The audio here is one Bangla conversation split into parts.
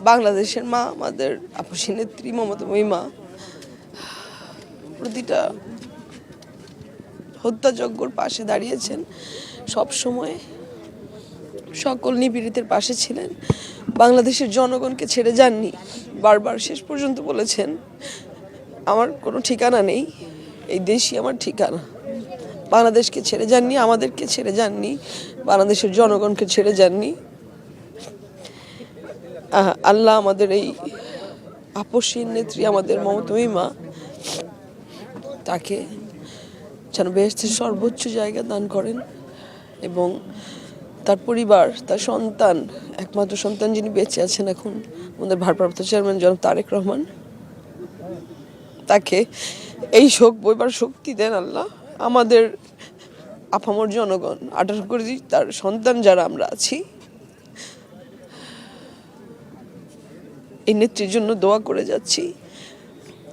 বাংলাদেশের মা, আমাদের আপসী নেত্রী মমতাময়ী মা প্রতিটা হত্যাযজ্ঞর পাশে দাঁড়িয়েছেন, সব সময় সকল নিপীড়িতের পাশে ছিলেন, বাংলাদেশের জনগণকে ছেড়ে যাননি। বারবার শেষ পর্যন্ত বলেছেন, আমার কোনো ঠিকানা নেই, এই দেশই আমার ঠিকানা। বাংলাদেশকে ছেড়ে যাননি, আমাদেরকে ছেড়ে যাননি, বাংলাদেশের জনগণকে ছেড়ে যাননি। আল্লাহ আমাদের এই আপসী নেত্রী, আমাদের মমতাময়ী মা, তাকে যেন বেহেশতের সর্বোচ্চ জায়গা দান করেন এবং তার পরিবার, তার সন্তান, একমাত্র সন্তান যিনি বেঁচে আছেন এখন, আমাদের ভারপ্রাপ্ত চেয়ারম্যান জনাব তারেক রহমান, তাকে এই শোক বইবার শক্তি দেন আল্লাহ। আমাদের আপামর জনগণ, 18 কোটি তার সন্তান যারা আমরা আছি, এই নেত্রীর জন্য দোয়া করে যাচ্ছি।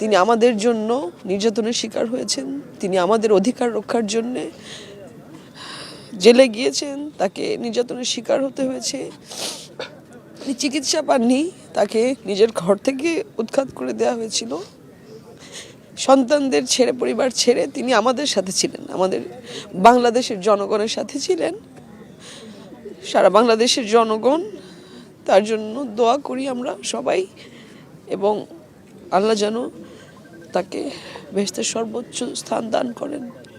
তিনি আমাদের জন্য নির্যাতনের শিকার হয়েছেন, তিনি আমাদের অধিকার রক্ষার জন্যে জেলে গিয়েছেন, তাকে নির্যাতনের শিকার হতে হয়েছে, তিনি চিকিৎসা পাননি, তাকে নিজের ঘর থেকে উৎখাত করে দেওয়া হয়েছিল। সন্তানদের ছেড়ে, পরিবার ছেড়ে তিনি আমাদের সাথে ছিলেন, আমাদের বাংলাদেশের জনগণের সাথে ছিলেন। সারা বাংলাদেশের জনগণ তার জন্য দোয়া করি আমরা সবাই, এবং আল্লাহ যেন তাকে বেহেশতের সর্বোচ্চ স্থান দান করেন।